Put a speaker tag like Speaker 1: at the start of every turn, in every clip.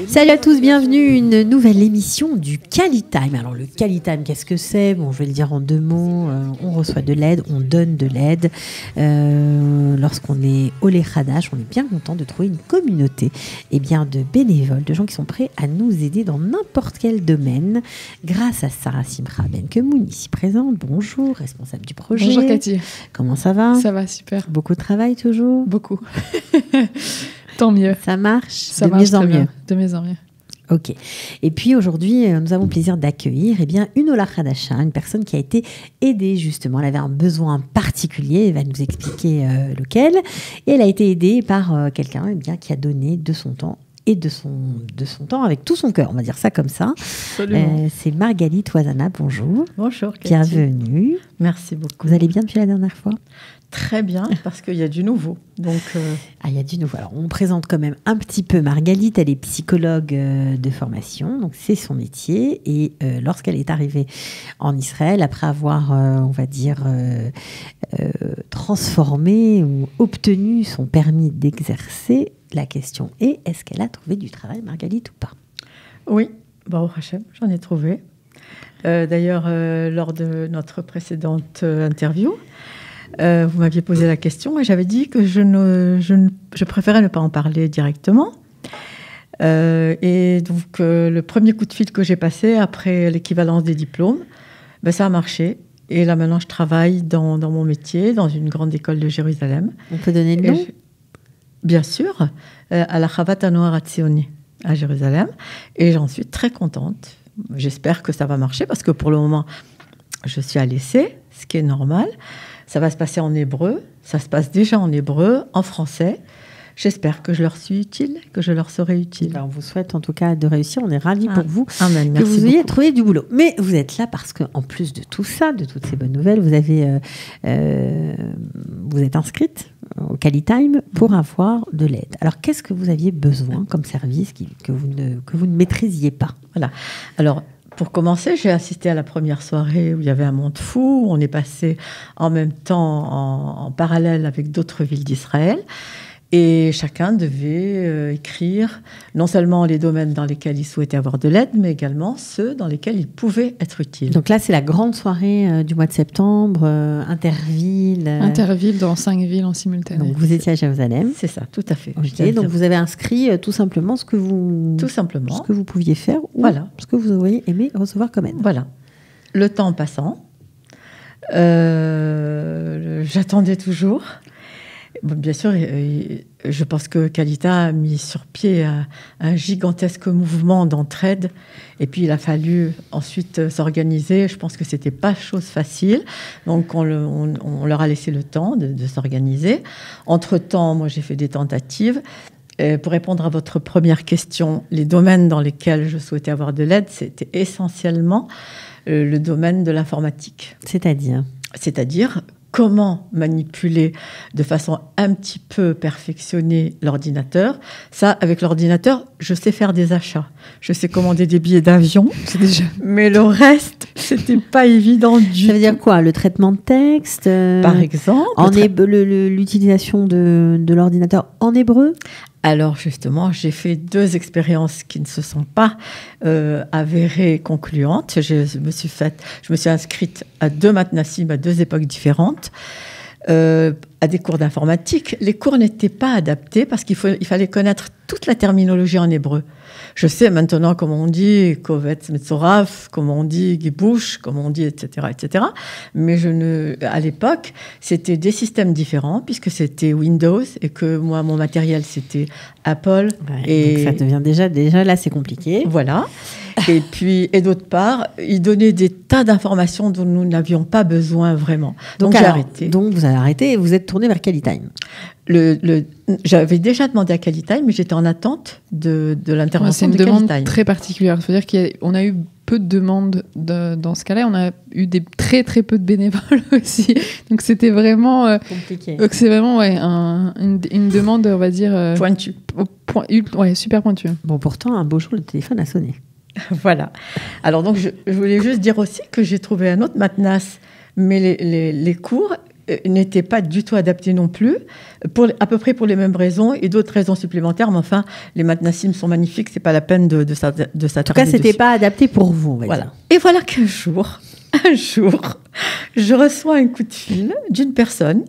Speaker 1: Salut à tous, bienvenue à une nouvelle émission du Qualitime. Alors le Qualitime, qu'est-ce que c'est? Bon, je vais le dire en deux mots. On reçoit de l'aide, on donne de l'aide. Lorsqu'on est Olé Khadash, on est bien content de trouver une communauté de bénévoles, de gens qui sont prêts à nous aider dans n'importe quel domaine. Grâce à Sarah Simra Benkemoun, ici présente. Bonjour, responsable du projet.
Speaker 2: Bonjour Cathy.
Speaker 1: Comment ça va?
Speaker 2: Ça va, super.
Speaker 1: Beaucoup de travail toujours?
Speaker 2: Beaucoup. Tant mieux.
Speaker 1: Ça marche?
Speaker 2: Ça marche
Speaker 1: mieux en mieux.
Speaker 2: De mieux en mieux.
Speaker 1: Ok. Et puis aujourd'hui, nous avons le plaisir d'accueillir une Ola Khadasha, une personne qui a été aidée justement. Elle avait un besoin particulier, elle va nous expliquer lequel. Et elle a été aidée par quelqu'un qui a donné de son temps et de son temps avec tout son cœur, on va dire ça comme ça. C'est Margalit Ouazana, bonjour.
Speaker 3: Bonjour Cathy.
Speaker 1: Bienvenue.
Speaker 3: Merci beaucoup.
Speaker 1: Vous allez bien depuis la dernière fois?
Speaker 3: Très bien, parce qu'il y a du nouveau. Donc,
Speaker 1: il y a du nouveau. Alors, on présente quand même un petit peu Margalit. Elle est psychologue de formation, donc c'est son métier. Et lorsqu'elle est arrivée en Israël, après avoir, transformé ou obtenu son permis d'exercer, la question est, est-ce qu'elle a trouvé du travail, Margalit, ou pas?
Speaker 3: Oui, au Hachem, j'en ai trouvé. D'ailleurs, lors de notre précédente interview, vous m'aviez posé la question et j'avais dit que je préférais ne pas en parler directement. Et donc, le premier coup de fil que j'ai passé après l'équivalence des diplômes, ça a marché. Et là, maintenant, je travaille dans mon métier, dans une grande école de Jérusalem.
Speaker 1: On peut donner le nom?
Speaker 3: Bien sûr, à la Chavat HaNoar HaTzioni, à Jérusalem. Et j'en suis très contente. J'espère que ça va marcher parce que pour le moment, je suis à l'essai, ce qui est normal. Ça va se passer en hébreu, ça se passe déjà en hébreu, en français. J'espère que je leur suis utile, que je leur serai utile.
Speaker 1: On vous souhaite en tout cas de réussir. On est ravis pour vous
Speaker 3: Amen,
Speaker 1: que vous ayez trouvé du boulot. Mais vous êtes là parce qu'en plus de tout ça, de toutes ces bonnes nouvelles, vous êtes inscrite au Qualitime pour avoir de l'aide. Alors, qu'est-ce que vous aviez besoin comme service que vous ne maîtrisiez pas?
Speaker 3: Voilà. Alors, pour commencer, j'ai assisté à la première soirée où il y avait un monde fou. On est passé en même temps en parallèle avec d'autres villes d'Israël. Et chacun devait écrire non seulement les domaines dans lesquels il souhaitait avoir de l'aide, mais également ceux dans lesquels il pouvait être utile.
Speaker 1: Donc là, c'est la grande soirée du mois de septembre, Interville.
Speaker 2: Interville dans 5 villes en simultané.
Speaker 1: Donc vous étiez à Jérusalem.
Speaker 3: C'est ça, tout à fait.
Speaker 1: Okay, donc vous avez inscrit tout simplement ce que vous pouviez faire ou ce que vous auriez aimé recevoir comme aide.
Speaker 3: Voilà. Le temps passant, j'attendais toujours. Bien sûr, je pense que Kalita a mis sur pied un gigantesque mouvement d'entraide. Et puis, il a fallu ensuite s'organiser. Je pense que ce n'était pas chose facile. Donc, on leur a laissé le temps de s'organiser. Entre-temps, moi, j'ai fait des tentatives. Pour répondre à votre première question, les domaines dans lesquels je souhaitais avoir de l'aide, c'était essentiellement le domaine de l'informatique. C'est-à-dire comment manipuler de façon un petit peu perfectionnée l'ordinateur. Ça, avec l'ordinateur, je sais faire des achats. Je sais commander des billets d'avion. Mais le reste, c'était pas évident du tout.
Speaker 1: Ça veut dire quoi? Le traitement de texte
Speaker 3: par exemple.
Speaker 1: L'utilisation de l'ordinateur en hébreu?
Speaker 3: Alors justement, j'ai fait 2 expériences qui ne se sont pas avérées concluantes. Je me suis inscrite à 2 matnassim à 2 époques différentes, à des cours d'informatique. Les cours n'étaient pas adaptés parce qu'il fallait connaître toute la terminologie en hébreu. Je sais maintenant comment on dit Kovetz Metzoraf, comment on dit Gibouche, comment on dit, etc., etc. Mais à l'époque, c'était des systèmes différents puisque c'était Windows et que moi, mon matériel, c'était Apple.
Speaker 1: Ouais, donc ça devient déjà là, c'est compliqué.
Speaker 3: Voilà. Et d'autre part, il donnait des tas d'informations dont nous n'avions pas besoin vraiment. Donc j'ai arrêté.
Speaker 1: Donc vous avez arrêté et vous êtes tourné vers Qualitime.
Speaker 3: J'avais déjà demandé à Qualitime, mais j'étais en attente de l'intervention de Qualitime.
Speaker 2: C'est une demande très particulière. Il faut dire qu'on a eu peu de demandes dans ce cas-là. On a eu des très très peu de bénévoles aussi. Donc c'était vraiment
Speaker 1: compliqué.
Speaker 2: Donc c'est vraiment une demande, on va dire
Speaker 3: pointue.
Speaker 2: Super pointue.
Speaker 1: Bon, pourtant un beau jour le téléphone a sonné.
Speaker 3: Voilà. Alors donc je voulais juste dire aussi que j'ai trouvé un autre matnas, mais les cours n'était pas du tout adapté non plus, à peu près pour les mêmes raisons et d'autres raisons supplémentaires. Mais enfin, les matnasim sont magnifiques, c'est pas la peine de s'attarder dessus.
Speaker 1: En tout cas, c'était pas adapté pour vous, on va dire.
Speaker 3: Et voilà qu'un jour, je reçois un coup de fil d'une personne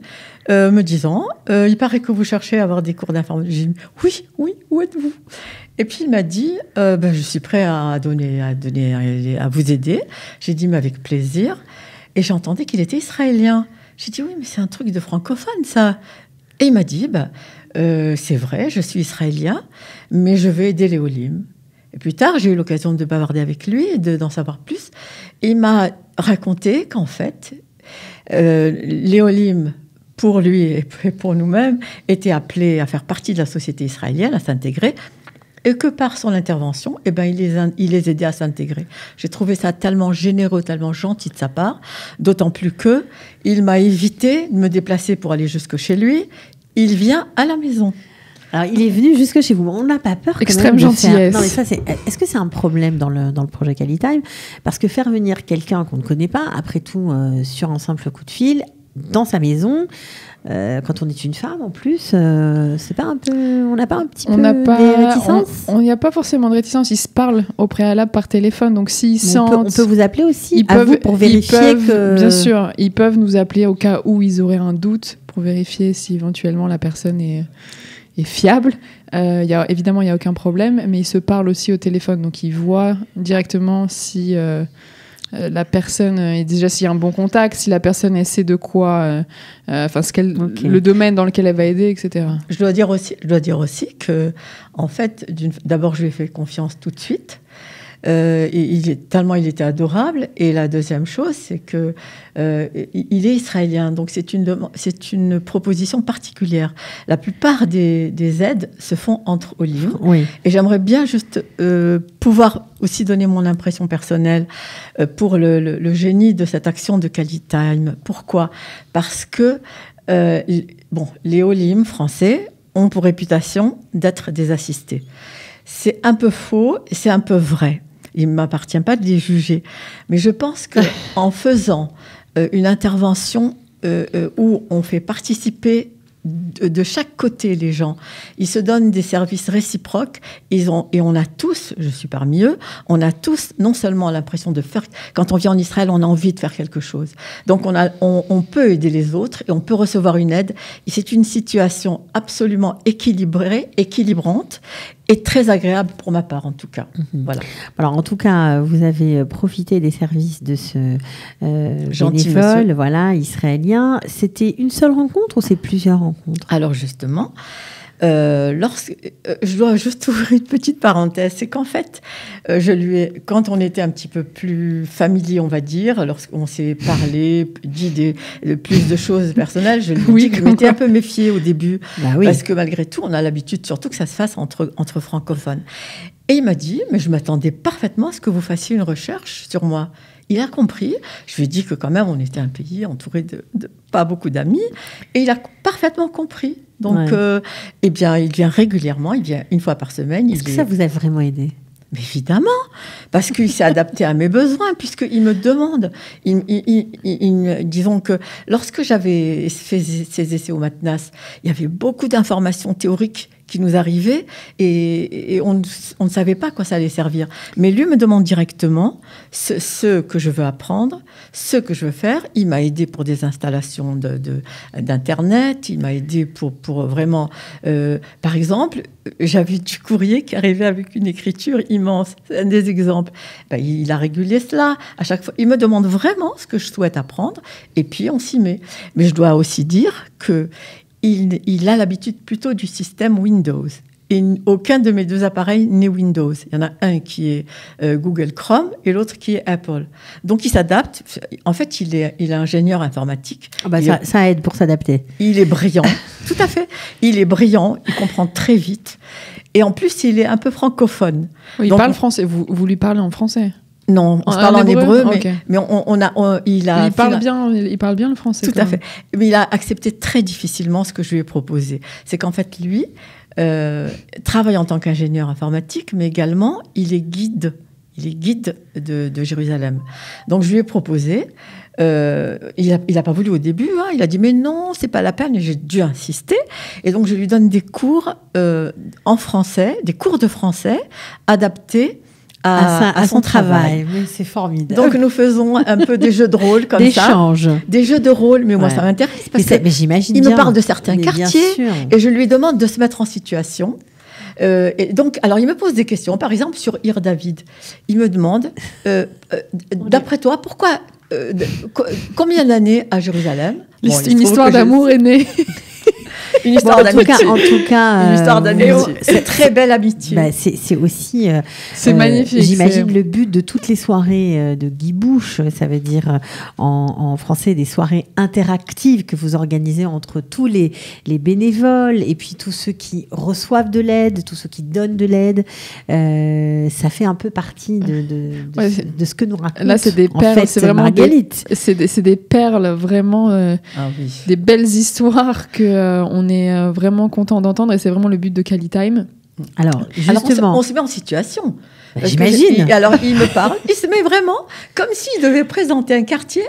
Speaker 3: me disant il paraît que vous cherchez à avoir des cours d'informatique. J'ai dit oui, où êtes-vous? Et puis il m'a dit je suis prêt à vous aider. J'ai dit mais avec plaisir. Et j'entendais qu'il était israélien. J'ai dit oui, mais c'est un truc de francophone ça. Et il m'a dit c'est vrai, je suis israélien, mais je vais aider les Olim. Et plus tard, j'ai eu l'occasion de bavarder avec lui et d'en savoir plus. Et il m'a raconté qu'en fait, les Olim, pour lui et pour nous-mêmes, étaient appelés à faire partie de la société israélienne, à s'intégrer, et que par son intervention, il les aidait à s'intégrer. J'ai trouvé ça tellement généreux, tellement gentil de sa part, d'autant plus que il m'a évité de me déplacer pour aller jusque chez lui. Il vient à la maison.
Speaker 1: Alors, il est venu jusque chez vous. On n'a pas peur.
Speaker 2: Extrême gentillesse.
Speaker 1: Non, mais ça, est-ce que c'est un problème dans le projet Qualitime? Parce que faire venir quelqu'un qu'on ne connaît pas, après tout, sur un simple coup de fil, dans sa maison, quand on est une femme en plus, c'est pas un peu, on n'a pas un petit peu des réticences?
Speaker 2: On n'y a pas forcément de réticence. Ils se parlent au préalable par téléphone, donc s'ils sentent,
Speaker 1: on peut vous appeler aussi vous pour vérifier que.
Speaker 2: Bien sûr, ils peuvent nous appeler au cas où ils auraient un doute pour vérifier si éventuellement la personne est fiable. Évidemment, il n'y a aucun problème, mais ils se parlent aussi au téléphone, donc ils voient directement si la personne s'il y a un bon contact, si la personne sait de quoi, le domaine dans lequel elle va aider, etc.
Speaker 3: Je dois dire aussi que, en fait, d'abord, je lui ai fait confiance tout de suite. Il était adorable. Et la deuxième chose, c'est que il est israélien, donc c'est une proposition particulière. La plupart des aides se font entre Olim.
Speaker 1: Oui.
Speaker 3: Et j'aimerais bien juste pouvoir aussi donner mon impression personnelle pour le génie de cette action de Qualitime. Pourquoi? Parce que les Olim français ont pour réputation d'être des assistés. C'est un peu faux, c'est un peu vrai. Il ne m'appartient pas de les juger. Mais je pense qu'en faisant une intervention où on fait participer de chaque côté les gens, ils se donnent des services réciproques, et on a tous, je suis parmi eux, on a tous non seulement l'impression de faire, quand on vient en Israël, on a envie de faire quelque chose. Donc on peut aider les autres et on peut recevoir une aide. Et c'est une situation absolument équilibrante, et très agréable pour ma part, en tout cas. Voilà.
Speaker 1: Alors, en tout cas, vous avez profité des services de ce bénévole, voilà, israélien. C'était une seule rencontre ou c'est plusieurs rencontres?
Speaker 3: Alors, justement, je dois juste ouvrir une petite parenthèse. C'est qu'en fait, quand on était un petit peu plus familier, on va dire, lorsqu'on s'est parlé, dit plus de choses personnelles, je lui dis que je m'étais un peu méfiée au début. Parce que malgré tout, on a l'habitude, surtout que ça se fasse entre francophones. Et il m'a dit, mais je m'attendais parfaitement à ce que vous fassiez une recherche sur moi. Il a compris. Je lui ai dit que quand même, on était un pays entouré de pas beaucoup d'amis. Et il a parfaitement compris. Donc, il vient régulièrement. Il vient une fois par semaine.
Speaker 1: Est-ce que ça vous a vraiment aidé?
Speaker 3: Mais évidemment, parce qu'il s'est adapté à mes besoins, puisqu'il me demande. Disons que lorsque j'avais fait ces essais au Matnas, il y avait beaucoup d'informations théoriques qui nous arrivaient et on ne savait pas à quoi ça allait servir. Mais lui me demande directement ce que je veux apprendre, ce que je veux faire. Il m'a aidé pour des installations d'Internet, il m'a aidé pour vraiment... par exemple, j'avais du courrier qui arrivait avec une écriture immense. C'est un des exemples. Il a régulé cela. À chaque fois, il me demande vraiment ce que je souhaite apprendre et puis on s'y met. Mais je dois aussi dire que il a l'habitude plutôt du système Windows. Et aucun de mes deux appareils n'est Windows. Il y en a un qui est Google Chrome et l'autre qui est Apple. Donc, il s'adapte. En fait, il est ingénieur informatique.
Speaker 1: Ça aide pour s'adapter.
Speaker 3: Il est brillant, tout à fait. Il est brillant, il comprend très vite. Et en plus, il est un peu francophone.
Speaker 2: Oui, il parle français. Vous lui parlez en français?
Speaker 3: Non, on se parle en hébreu, mais
Speaker 2: il parle bien le français.
Speaker 3: Tout à fait. Mais il a accepté très difficilement ce que je lui ai proposé. C'est qu'en fait, lui travaille en tant qu'ingénieur informatique, mais également, il est guide de Jérusalem. Donc, je lui ai proposé Il a pas voulu au début. Il a dit mais non, c'est pas la peine. Et j'ai dû insister. Et donc je lui donne des cours en français, des cours de français adaptés à son travail.
Speaker 1: Mais c'est formidable.
Speaker 3: Donc nous faisons un peu des jeux de rôle comme
Speaker 1: d'échange.
Speaker 3: Des jeux de rôle, mais moi ça m'intéresse parce
Speaker 1: mais j'imagine
Speaker 3: il me parle de certains quartiers et je lui demande de se mettre en situation. Et donc, alors il me pose des questions, par exemple sur Ir David. Il me demande, d'après toi, pourquoi, combien d'années à Jérusalem?
Speaker 2: Une histoire d'amour est née.
Speaker 3: Une histoire d'amitié.
Speaker 1: En tout cas,
Speaker 3: une histoire d'amitié. C'est très belle amitié.
Speaker 1: C'est aussi.
Speaker 2: C'est magnifique.
Speaker 1: J'imagine le but de toutes les soirées de Guy Bouche, ça veut dire en français des soirées interactives que vous organisez entre tous les bénévoles et puis tous ceux qui reçoivent de l'aide, tous ceux qui donnent de l'aide. Ça fait un peu partie de ce que nous raconte.
Speaker 2: Là, c'est des perles. C'est vraiment
Speaker 1: Marguerite.
Speaker 2: C'est des perles vraiment, des belles histoires que on est vraiment content d'entendre et c'est vraiment le but de Calitime.
Speaker 1: Alors justement,
Speaker 3: on se met en situation.
Speaker 1: J'imagine.
Speaker 3: Alors il me parle, il se met vraiment comme s'il devait présenter un quartier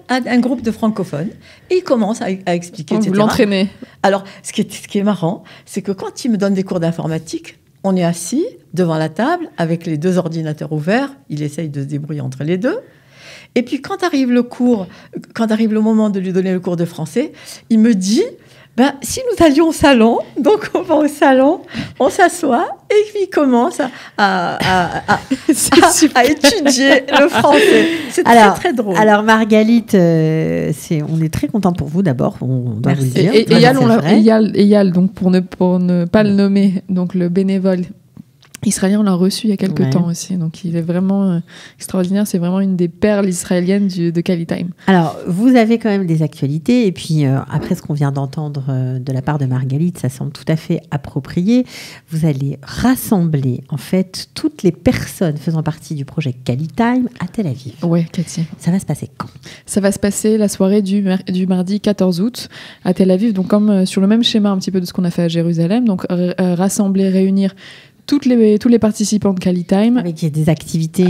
Speaker 3: à un groupe de francophones et il commence à expliquer, etc.
Speaker 2: Vous l'entraînez.
Speaker 3: Alors ce qui est marrant, c'est que quand il me donne des cours d'informatique, on est assis devant la table avec les 2 ordinateurs ouverts, il essaye de se débrouiller entre les deux. Et puis quand arrive le moment de lui donner le cours de français, il me dit si nous allions au salon, donc on va au salon, on s'assoit et puis il commence à étudier le français. C'est très drôle.
Speaker 1: Alors Marguerite, on est très content pour vous d'abord, on doit vous le dire.
Speaker 2: Et Eyal, donc pour ne pas le nommer, donc le bénévole israélien, on l'a reçu il y a quelques temps aussi, donc il est vraiment extraordinaire. C'est vraiment une des perles israéliennes de Calitime.
Speaker 1: Alors, vous avez quand même des actualités, et puis après ce qu'on vient d'entendre de la part de Marguerite, ça semble tout à fait approprié. Vous allez rassembler en fait toutes les personnes faisant partie du projet Calitime à Tel Aviv.
Speaker 2: Ouais, Cathy.
Speaker 1: Ça va se passer quand? Ça
Speaker 2: va se passer la soirée du mardi 14 août à Tel Aviv, donc comme sur le même schéma un petit peu de ce qu'on a fait à Jérusalem, donc rassembler, réunir tous les participants de Calitime. Avec des activités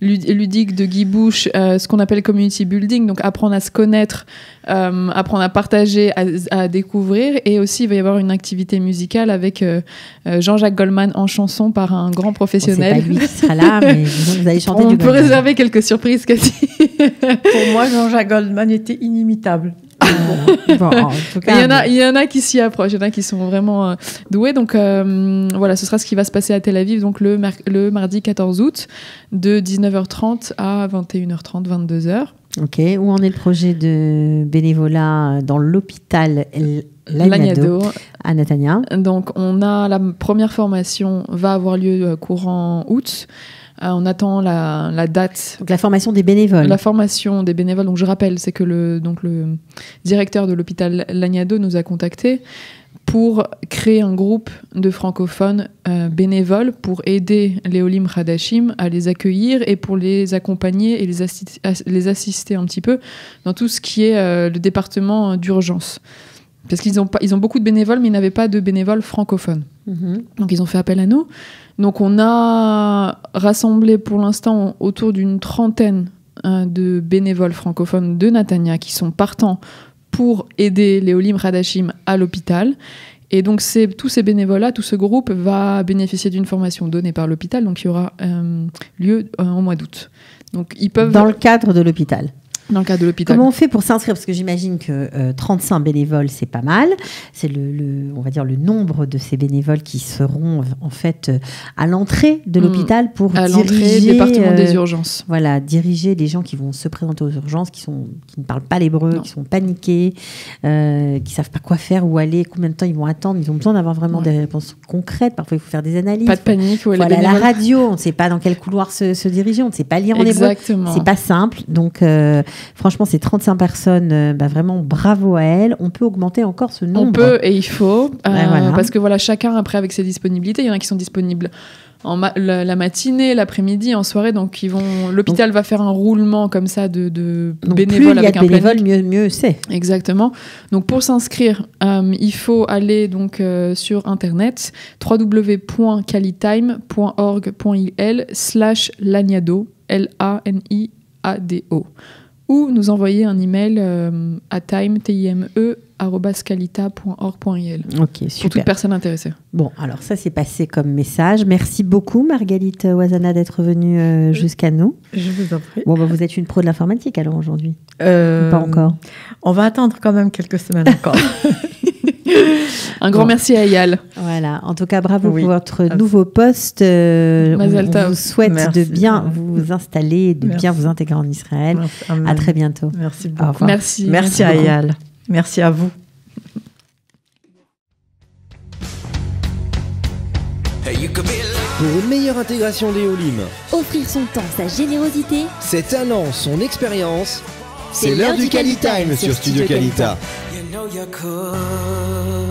Speaker 2: ludiques de Guy Bouche, ce qu'on appelle community building, donc apprendre à se connaître, apprendre à partager, à découvrir. Et aussi, il va y avoir une activité musicale avec Jean-Jacques Goldman en chanson par un grand professionnel.
Speaker 1: C'est pas lui qui sera là, mais vous allez chanter
Speaker 2: On peut réserver quelques surprises, Cathy.
Speaker 3: Pour moi, Jean-Jacques Goldman était inimitable.
Speaker 1: Bon, en tout cas,
Speaker 2: il y en a qui s'y approchent, il y en a qui sont vraiment doués. Donc voilà, ce sera ce qui va se passer à Tel Aviv, donc le mardi 14 août, de 19h30 à 21h30, 22h.
Speaker 1: Ok, où en est le projet de bénévolat dans l'hôpital Laniado à Netanya? Donc
Speaker 2: on a la première formation va avoir lieu courant août. On attend la date.
Speaker 1: Donc la formation des bénévoles.
Speaker 2: La formation des bénévoles. Donc je rappelle, c'est que le directeur de l'hôpital Laniado nous a contactés pour créer un groupe de francophones bénévoles pour aider les Olim Hadashim à les accueillir et pour les accompagner et les assister un petit peu dans tout ce qui est le département d'urgence. Parce qu'ils ont beaucoup de bénévoles, mais ils n'avaient pas de bénévoles francophones. Donc ils ont fait appel à nous. Donc on a rassemblé pour l'instant autour d'une trentaine de bénévoles francophones de Netanya qui sont partants pour aider les Olim Hadashim à l'hôpital. Et donc tous ces bénévoles-là, tout ce groupe va bénéficier d'une formation donnée par l'hôpital, donc il y aura lieu au mois d'août. Donc ils peuvent...
Speaker 1: Dans le cadre de l'hôpital.
Speaker 2: Dans le cadre de l'hôpital.
Speaker 1: Comment on fait pour s'inscrire? Parce que j'imagine que 35 bénévoles, c'est pas mal. C'est on va dire le nombre de ces bénévoles qui seront en fait à l'entrée de l'hôpital pour
Speaker 2: diriger le département des urgences.
Speaker 1: Voilà, diriger les gens qui vont se présenter aux urgences, qui ne parlent pas l'hébreu, qui sont paniqués, qui savent pas quoi faire, où aller, combien de temps ils vont attendre. Ils ont besoin d'avoir vraiment des réponses concrètes. Parfois, il faut faire des analyses.
Speaker 2: Pas de panique.
Speaker 1: Il faut aller à la radio. On ne sait pas dans quel couloir se diriger. On ne sait pas lire en hébreu. C'est pas simple. Donc franchement, ces 35 personnes, vraiment bravo à elles. On peut augmenter encore ce nombre.
Speaker 2: On peut et il faut. Parce que voilà, chacun après avec ses disponibilités. Il y en a qui sont disponibles la matinée, l'après-midi, en soirée. Donc l'hôpital va faire un roulement comme ça de bénévoles avec un planning.
Speaker 1: Plus il y a de bénévoles, mieux c'est.
Speaker 2: Exactement. Donc pour s'inscrire, il faut aller donc sur internet www.calitime.org.il/laniado, LANIADO. ADO. Ou nous envoyer un email à time@calita.org.il.
Speaker 1: Ok,
Speaker 2: Pour
Speaker 1: super.
Speaker 2: toute personne intéressée.
Speaker 1: Bon, alors ça c'est passé comme message. Merci beaucoup Marguerite Ouazzana d'être venue jusqu'à nous.
Speaker 3: Je vous en prie.
Speaker 1: Bon, vous êtes une pro de l'informatique alors aujourd'hui. Pas encore.
Speaker 3: On va attendre quand même quelques semaines encore.
Speaker 2: Un grand merci à Eyal.
Speaker 1: Voilà, en tout cas bravo
Speaker 3: Oui.
Speaker 1: pour votre nouveau poste. On
Speaker 2: Mazal tov.
Speaker 1: vous souhaite
Speaker 3: Merci.
Speaker 1: de bien vous installer, de bien
Speaker 3: Merci.
Speaker 1: vous intégrer en Israël.
Speaker 3: Amen.
Speaker 1: À très bientôt.
Speaker 3: Merci
Speaker 1: Au
Speaker 3: beaucoup.
Speaker 1: revoir.
Speaker 2: Merci.
Speaker 3: Merci à
Speaker 2: beaucoup.
Speaker 3: Eyal. Merci à vous.
Speaker 4: Pour une meilleure intégration d'Eolim,
Speaker 5: Offrir son temps, sa générosité.
Speaker 4: ses talents, son expérience,
Speaker 5: C'est
Speaker 4: c'est l'heure du Cali Time sur Studio Calita.
Speaker 6: You know you could.